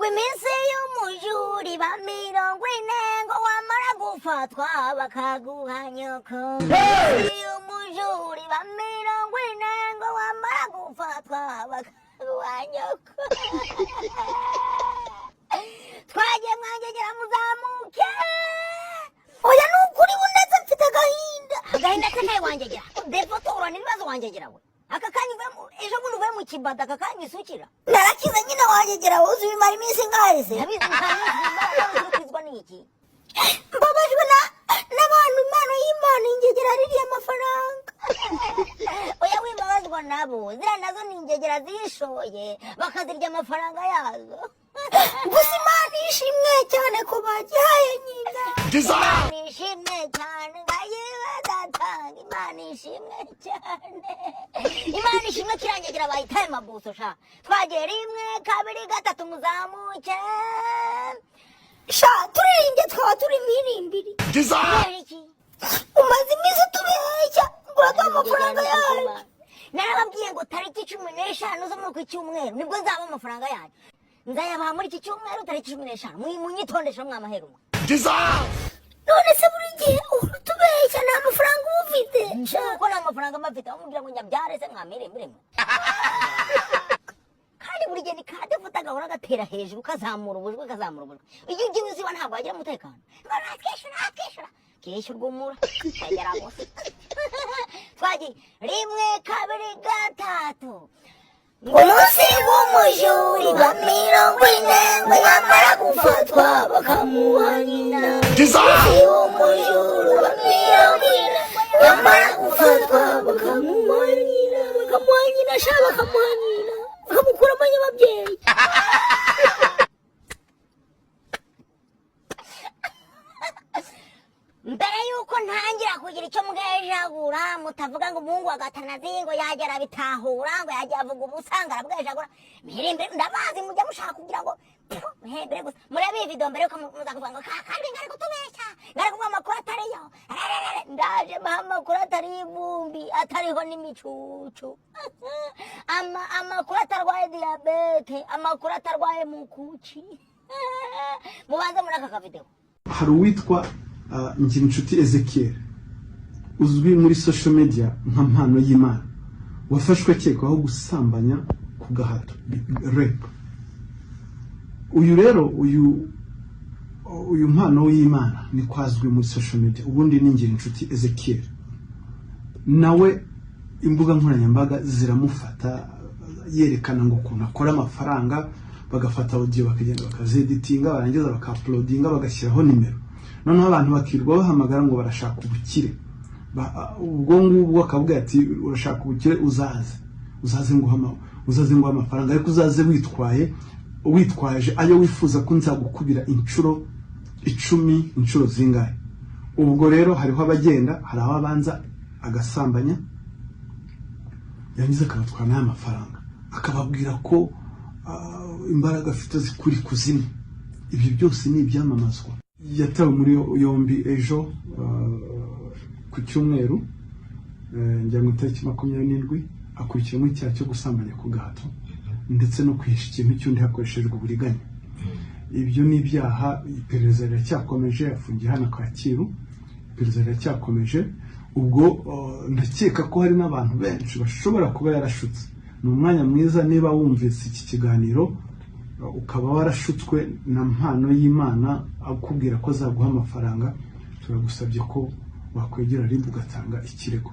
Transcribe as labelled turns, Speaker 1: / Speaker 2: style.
Speaker 1: ngo iminsi y'umujuri ba 40 ngo wamara gufatwa bakaguha nyoko y'umujuri ba 40 ngo wamara gufatwa bakaguha nyoko twagiye mwangegera muzamuke oya nukuri bunetse mfite agahinda kakaye wangegera devo toro nibazo wangegera we aka kanyu ejo bundi uvuye mu kibada aka kanyu isukira narakize nyine wangegera wowe uzibimara iminsi ngahise abizwa n'iki mbabajwe n'abantu impano y'Imana ingegera ririye amafaranga oya wimbabazwa nabo zira nazo ni ingegera zishoye bakazirya amafaranga yazo gusa Imana ishimwe cyane ko bagihaye nyina Imana ishimwe cyane ngayibadatanga Imana ishimwe cyane Imana ishimwe kirangegera bayitaye mabuso sha twagera 1 2 3 muzamuke sha turiringe twaba turi mirimbiri umaze iminsi tubeshya ngurata amafaranga yawe narababwiye ngo tariki 15 zo muri cyumweru nibwo nzaba amafaranga yawe nzayaba muri iki cyumweru tariki 15 munyitondesha mwamaheru none se buri gihe urutubeshya nta mafaranga ufite uko nta mafaranga mafite amubwira ngo nyabyare se mwamiremire kandi buri gihe nikade futa gahora gatera hejuru kazamura ubujwe iyo ugiye uziba ntabwo wagira umutekano akishura kishyurwa umura kagera bose twagiye 1 2 3 umunsi w'umujuri ba 40 ngo yamara gufatwa bakamuha nyina umunsi w'umujuri ba 40 yamara gufatwa bakamuha nyina shaba bakamuha nyina bakamukura ababyeyi mbere yuko ntangira kugira icyo mbwejagura mutavuga ngo umuhungu wa Gatanazi ngo yagera bitahura ngo yajya avuga ubusanga arabwejagura mihirembe ndabazi mujya mushaka kugira ngo mihembe gusa murebe iyi video mbere yuko muza kuvuga ngo kandi ngari kutubeshya ngari kuvuga amakuru atariyo ndaje amakuru atari ivumbi atariho n'imicucu amakuru atarwaye diabete amakuru atarwaye mukuki mubanze muri aka video
Speaker 2: hari uwitwa Ngirinshuti Ezekiel uzwi muri social media nka Mpano y'Imana wafashwe akekwaho gusambanya ku gahato rape. Uyu rero uyu Mpano y'Imana ni kwazwi muri social media ubundi ni Ngirinshuti Ezekiel nawe imbuga nkoranyambaga ziramufata yerekana ngo ukuntu akora amafaranga bagafata audio bakagenda bakazeditinga barangiza bakauploadinga bagashyiraho nimero noneho abantu bakirwa bahamagara ngo barashaka ubukire ubwo ngubwo akavuga ati urashaka ubukire uzaze ngo amafaranga ariko uzaze witwaje ayo wifuza ko nzagukubira inshuro 10 inshuro zingahe. Ubwo rero hariho abagenda hari ababanza agasambanya yangize akabatwara amafaranga akababwira ko imbaraga afite zikuri kuzimu. Ibyo byose ni ibyamamazwa. Yatawe muri yombi ejo ku cyumweru njya mu tariki 27 akurikiranywe icyaha cyo gusambanya ku gahato ndetse no kwihisha ikintu cy'undi hakoreshejwe uburiganya. Ibyo ni ibyaha iperereza riracyakomeje afungiye hano Kacyiru. Iperereza riracyakomeje ubwo ndakeka ko hari n'abantu benshi bashobora kuba yarashutse. Ni umwanya mwiza niba wumvise iki kiganiro ukaba warashutswe na Mpano y'Imana akubwira ko azaguha amafaranga turagusabye ko wakwegera RIB ugatanga ikirego.